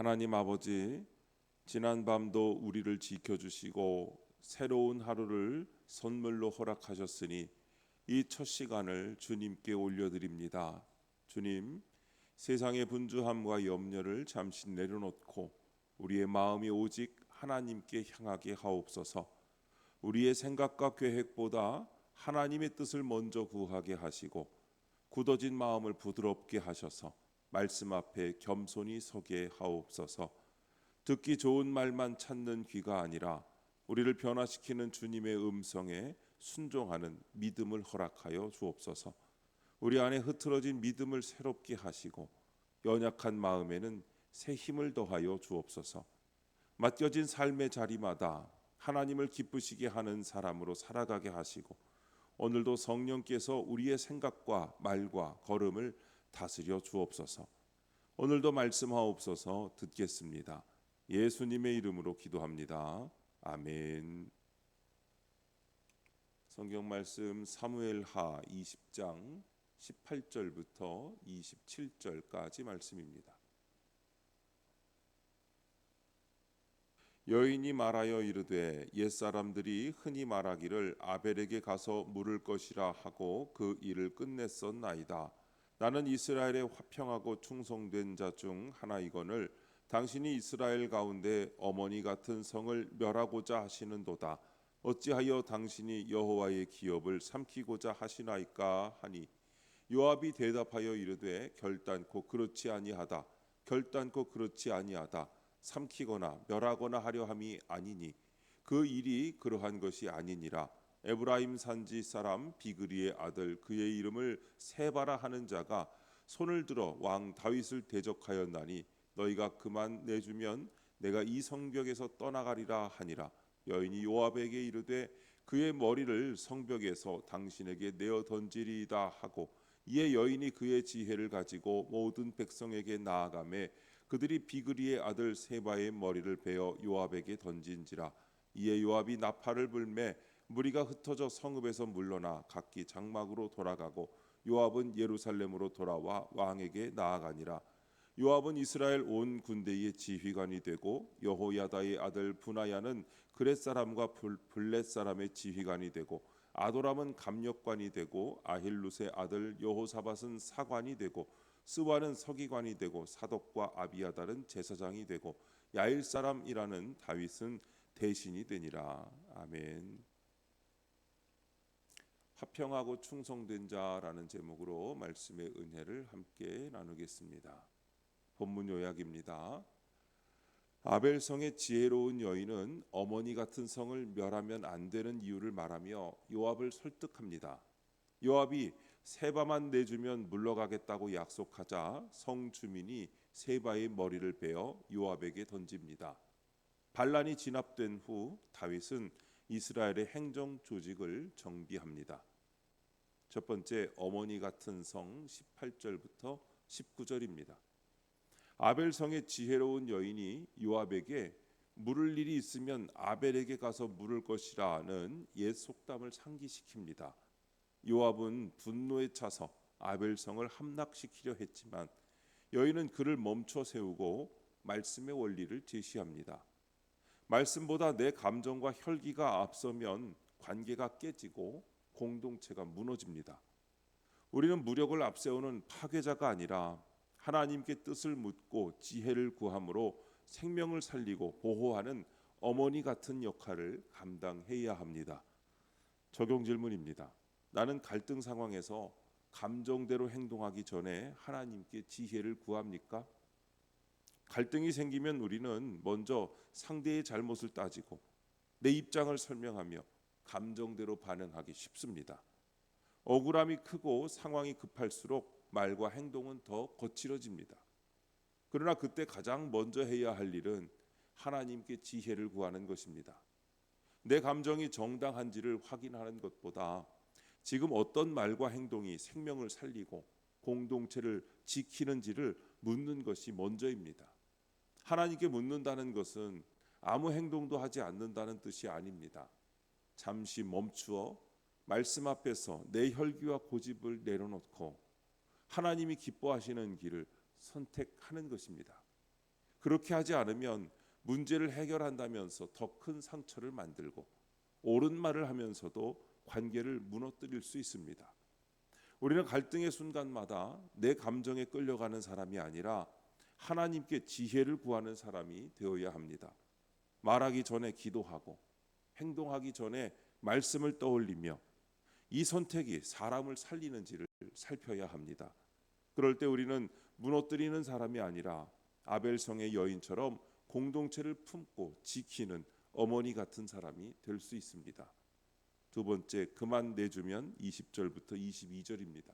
하나님 아버지, 지난 밤도 우리를 지켜주시고 새로운 하루를 선물로 허락하셨으니 이 첫 시간을 주님께 올려드립니다. 주님, 세상의 분주함과 염려를 잠시 내려놓고 우리의 마음이 오직 하나님께 향하게 하옵소서. 우리의 생각과 계획보다 하나님의 뜻을 먼저 구하게 하시고 굳어진 마음을 부드럽게 하셔서 말씀 앞에 겸손히 서게 하옵소서. 듣기 좋은 말만 찾는 귀가 아니라 우리를 변화시키는 주님의 음성에 순종하는 믿음을 허락하여 주옵소서. 우리 안에 흐트러진 믿음을 새롭게 하시고 연약한 마음에는 새 힘을 더하여 주옵소서. 맡겨진 삶의 자리마다 하나님을 기쁘시게 하는 사람으로 살아가게 하시고 오늘도 성령께서 우리의 생각과 말과 걸음을 다스려 주옵소서. 오늘도 말씀하옵소서. 듣겠습니다. 예수님의 이름으로 기도합니다. 아멘. 성경 말씀 사무엘하 20장 18절부터 27절까지 말씀입니다. 여인이 말하여 이르되 옛사람들이 흔히 말하기를 아벨에게 가서 물을 것이라 하고 그 일을 끝냈었나이다. 나는 이스라엘의 화평하고 충성된 자 중 하나이거늘 당신이 이스라엘 가운데 어머니 같은 성을 멸하고자 하시는도다. 어찌하여 당신이 여호와의 기업을 삼키고자 하시나이까 하니 요압이 대답하여 이르되 결단코 그렇지 아니하다. 결단코 그렇지 아니하다. 삼키거나 멸하거나 하려 함이 아니니 그 일이 그러한 것이 아니니라. 에브라임 산지 사람 비그리의 아들 그의 이름을 세바라 하는 자가 손을 들어 왕 다윗을 대적하였나니 너희가 그만 내주면 내가 이 성벽에서 떠나가리라 하니라. 여인이 요압에게 이르되 그의 머리를 성벽에서 당신에게 내어 던지리이다 하고 이에 여인이 그의 지혜를 가지고 모든 백성에게 나아가매 그들이 비그리의 아들 세바의 머리를 베어 요압에게 던진지라. 이에 요압이 나팔을 불매 무리가 흩어져 성읍에서 물러나 각기 장막으로 돌아가고 요압은 예루살렘으로 돌아와 왕에게 나아가니라. 요압은 이스라엘 온 군대의 지휘관이 되고 여호야다의 아들 분하야는 그렛 사람과 블렛 사람의 지휘관이 되고 아도람은 감력관이 되고 아힐룻의 아들 여호사밧은 사관이 되고 스와는 서기관이 되고 사독과 아비아달은 제사장이 되고 야일 사람이라는 다윗은 대신이 되니라. 아멘. 화평하고 충성된 자라는 제목으로 말씀의 은혜를 함께 나누겠습니다. 본문 요약입니다. 아벨성의 지혜로운 여인은 어머니 같은 성을 멸하면 안 되는 이유를 말하며 요압을 설득합니다. 요압이 세바만 내주면 물러가겠다고 약속하자 성 주민이 세바의 머리를 베어 요압에게 던집니다. 반란이 진압된 후 다윗은 이스라엘의 행정 조직을 정비합니다. 첫 번째, 어머니 같은 성 18절부터 19절입니다. 아벨성의 지혜로운 여인이 요압에게 물을 일이 있으면 아벨에게 가서 물을 것이라는 옛 속담을 상기시킵니다. 요압은 분노에 차서 아벨성을 함락시키려 했지만 여인은 그를 멈춰 세우고 말씀의 원리를 제시합니다. 말씀보다 내 감정과 혈기가 앞서면 관계가 깨지고 공동체가 무너집니다. 우리는 무력을 앞세우는 파괴자가 아니라 하나님께 뜻을 묻고 지혜를 구함으로 생명을 살리고 보호하는 어머니 같은 역할을 감당해야 합니다. 적용 질문입니다. 나는 갈등 상황에서 감정대로 행동하기 전에 하나님께 지혜를 구합니까? 갈등이 생기면 우리는 먼저 상대의 잘못을 따지고 내 입장을 설명하며 감정대로 반응하기 쉽습니다. 억울함이 크고 상황이 급할수록 말과 행동은 더 거칠어집니다. 그러나 그때 가장 먼저 해야 할 일은 하나님께 지혜를 구하는 것입니다. 내 감정이 정당한지를 확인하는 것보다 지금 어떤 말과 행동이 생명을 살리고 공동체를 지키는지를 묻는 것이 먼저입니다. 하나님께 묻는다는 것은 아무 행동도 하지 않는다는 뜻이 아닙니다. 잠시 멈추어 말씀 앞에서 내 혈기와 고집을 내려놓고 하나님이 기뻐하시는 길을 선택하는 것입니다. 그렇게 하지 않으면 문제를 해결한다면서 더 큰 상처를 만들고 옳은 말을 하면서도 관계를 무너뜨릴 수 있습니다. 우리는 갈등의 순간마다 내 감정에 끌려가는 사람이 아니라 하나님께 지혜를 구하는 사람이 되어야 합니다. 말하기 전에 기도하고 행동하기 전에 말씀을 떠올리며 이 선택이 사람을 살리는지를 살펴야 합니다. 그럴 때 우리는 무너뜨리는 사람이 아니라 아벨성의 여인처럼 공동체를 품고 지키는 어머니 같은 사람이 될 수 있습니다. 두 번째, 그만 내주면 20절부터 22절입니다.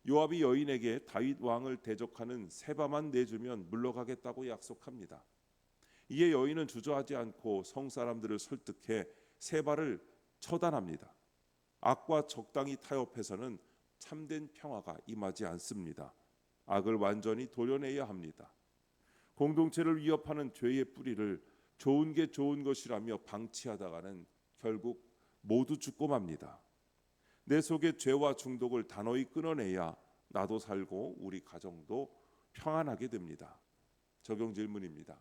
요압이 여인에게 다윗 왕을 대적하는 세바만 내주면 물러가겠다고 약속합니다. 이에 여인은 주저하지 않고 성 사람들을 설득해 세바를 처단합니다. 악과 적당히 타협해서는 참된 평화가 임하지 않습니다. 악을 완전히 도려내야 합니다. 공동체를 위협하는 죄의 뿌리를 좋은 게 좋은 것이라며 방치하다가는 결국 모두 죽고 맙니다. 내 속의 죄와 중독을 단호히 끊어내야 나도 살고 우리 가정도 평안하게 됩니다. 적용 질문입니다.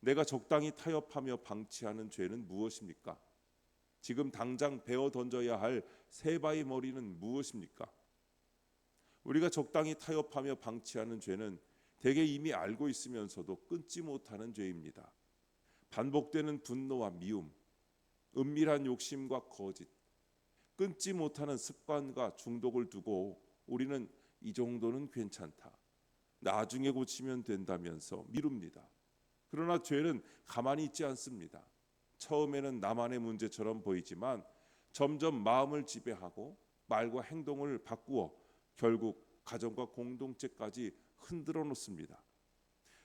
내가 적당히 타협하며 방치하는 죄는 무엇입니까? 지금 당장 베어 던져야 할 세바의 머리는 무엇입니까? 우리가 적당히 타협하며 방치하는 죄는 대개 이미 알고 있으면서도 끊지 못하는 죄입니다. 반복되는 분노와 미움, 은밀한 욕심과 거짓, 끊지 못하는 습관과 중독을 두고 우리는 이 정도는 괜찮다, 나중에 고치면 된다면서 미룹니다. 그러나 죄는 가만히 있지 않습니다. 처음에는 나만의 문제처럼 보이지만 점점 마음을 지배하고 말과 행동을 바꾸어 결국 가정과 공동체까지 흔들어 놓습니다.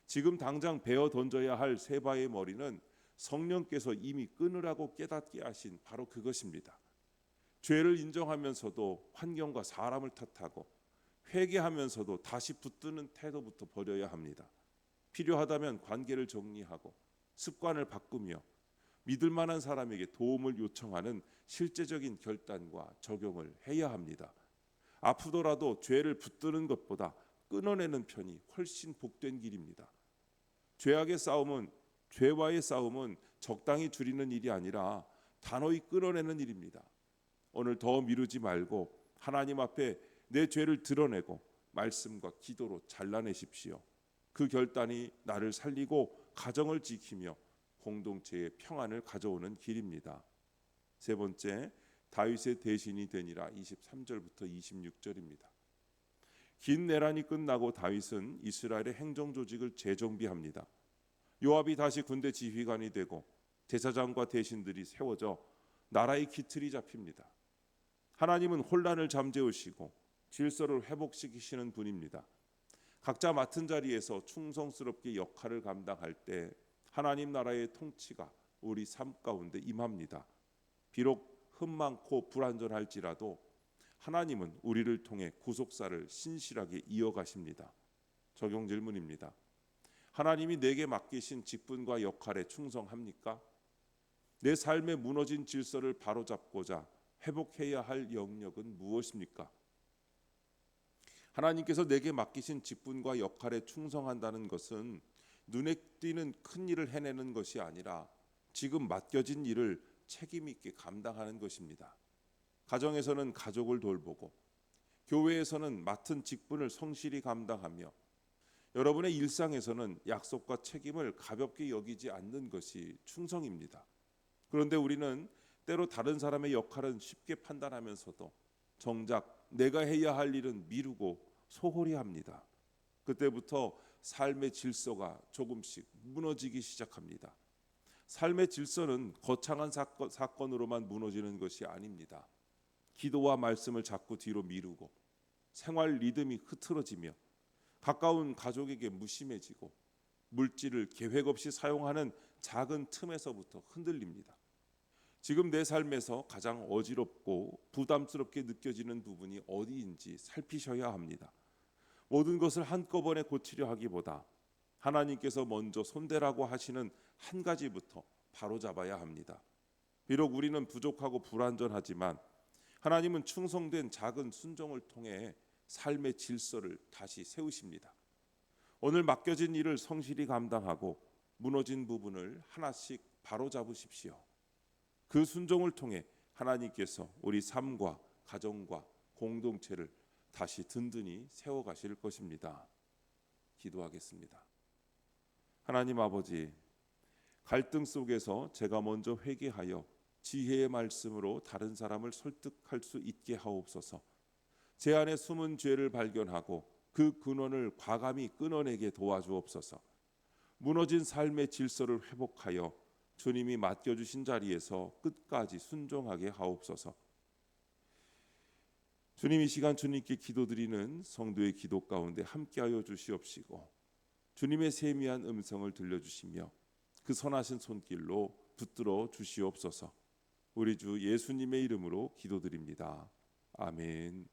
지금 당장 베어 던져야 할 세바의 머리는 성령께서 이미 끊으라고 깨닫게 하신 바로 그것입니다. 죄를 인정하면서도 환경과 사람을 탓하고 회개하면서도 다시 붙드는 태도부터 버려야 합니다. 필요하다면 관계를 정리하고 습관을 바꾸며 믿을 만한 사람에게 도움을 요청하는 실제적인 결단과 적용을 해야 합니다. 아프더라도 죄를 붙드는 것보다 끊어내는 편이 훨씬 복된 길입니다. 죄와의 싸움은 적당히 줄이는 일이 아니라 단호히 끊어내는 일입니다. 오늘 더 미루지 말고 하나님 앞에 내 죄를 드러내고 말씀과 기도로 잘라내십시오. 그 결단이 나를 살리고 가정을 지키며 공동체의 평안을 가져오는 길입니다. 세 번째, 다윗의 대신이 되니라 23절부터 26절입니다. 긴 내란이 끝나고 다윗은 이스라엘의 행정 조직을 재정비합니다. 요압이 다시 군대 지휘관이 되고 대사장과 대신들이 세워져 나라의 기틀이 잡힙니다. 하나님은 혼란을 잠재우시고 질서를 회복시키시는 분입니다. 각자 맡은 자리에서 충성스럽게 역할을 감당할 때 하나님 나라의 통치가 우리 삶 가운데 임합니다. 비록 흠 많고 불완전할지라도 하나님은 우리를 통해 구속사를 신실하게 이어가십니다. 적용 질문입니다. 하나님이 내게 맡기신 직분과 역할에 충성합니까? 내 삶의 무너진 질서를 바로잡고자 회복해야 할 영역은 무엇입니까? 하나님께서 내게 맡기신 직분과 역할에 충성한다는 것은 눈에 띄는 큰 일을 해내는 것이 아니라 지금 맡겨진 일을 책임 있게 감당하는 것입니다. 가정에서는 가족을 돌보고 교회에서는 맡은 직분을 성실히 감당하며 여러분의 일상에서는 약속과 책임을 가볍게 여기지 않는 것이 충성입니다. 그런데 우리는 때로 다른 사람의 역할은 쉽게 판단하면서도 정작 내가 해야 할 일은 미루고 소홀히 합니다. 그때부터 삶의 질서가 조금씩 무너지기 시작합니다. 삶의 질서는 거창한 사건으로만 무너지는 것이 아닙니다. 기도와 말씀을 자꾸 뒤로 미루고 생활 리듬이 흐트러지며 가까운 가족에게 무심해지고 물질을 계획 없이 사용하는 작은 틈에서부터 흔들립니다. 지금 내 삶에서 가장 어지럽고 부담스럽게 느껴지는 부분이 어디인지 살피셔야 합니다. 모든 것을 한꺼번에 고치려 하기보다 하나님께서 먼저 손대라고 하시는 한 가지부터 바로잡아야 합니다. 비록 우리는 부족하고 불완전하지만 하나님은 충성된 작은 순종을 통해 삶의 질서를 다시 세우십니다. 오늘 맡겨진 일을 성실히 감당하고 무너진 부분을 하나씩 바로잡으십시오. 그 순종을 통해 하나님께서 우리 삶과 가정과 공동체를 다시 든든히 세워가실 것입니다. 기도하겠습니다. 하나님 아버지, 갈등 속에서 제가 먼저 회개하여 지혜의 말씀으로 다른 사람을 설득할 수 있게 하옵소서. 제 안에 숨은 죄를 발견하고 그 근원을 과감히 끊어내게 도와주옵소서. 무너진 삶의 질서를 회복하여 주님이 맡겨주신 자리에서 끝까지 순종하게 하옵소서. 주님, 이 시간 주님께 기도드리는 성도의 기도 가운데 함께하여 주시옵시고 주님의 세미한 음성을 들려주시며 그 선하신 손길로 붙들어 주시옵소서. 우리 주 예수님의 이름으로 기도드립니다. 아멘.